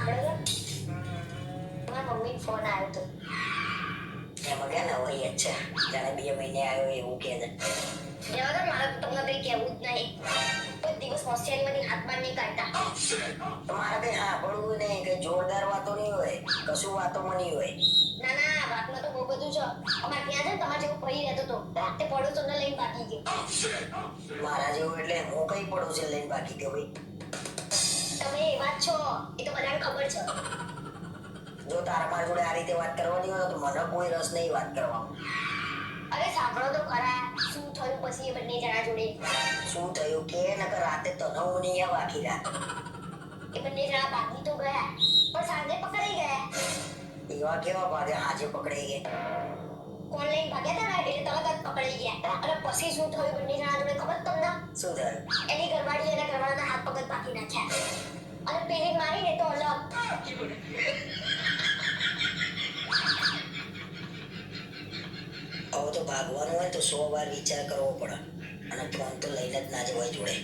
સાંભળો છો મારા મમ્મી ફોન આવ્યો તો એમાં કે નવાઈ જ છે જાણે 2 મહિને આવ્યો એવું કે છે જવા દો મારે તમને કઈ કહેવું જ નહીં કોઈ દિવસ હોશિયારીમાંથી હાથ બાર નહીં કાઢતા તો મારે કઈ સાંભળવું નહીં કઈ જોરદાર વાતો નહીં હોય કશું વાતોમાં નહીં હોય ના ના વાતમાં તો બહુ બધું છે અમારે ત્યાં છે ને તમારે જેવો ભાઈ રહેતો હતો તે પડોશોને લઈને ભાગી ગયો મારા જેવું એટલે હું કઈ પડોશી લઈને બાકી ગયો ભાઈ તમે એવા જ છો એ તો બધાને ખબર છે જો તારા મારા જોડે આ રીતે વાત કરવાની હોય તો મને કોઈ રસ નહીં વાત કરવામાં અરે સાંભળો તો ખરા શું થયું પછી એ બંને જણા જોડે શું થયું કે નકર રાતે તને હું નહીં આવ આખી રાત એ બંને જણા ભાગી તો ગયા પણ સાંજે પકડાઈ ગયા એવા કેવા ભાગે આજે પકડાઈ ગયા કોણ લઈને ભાગ્યા હતા ને એટલે તરત જ પકડાઈ ગયા અને પછી શું થયું બંને જણા જોડે ખબર તમને શું થયું એની ઘરવાળી એના ઘરવાળાના હાથ પગ જ બાકી નાખ્યા અને પેલી મારીને તો અલગ હવે તો ભાગવાનું હોય તો 100 વાર વિચાર કરવો પડે અને ફોન તો લઈને જ ના જવાય જોડે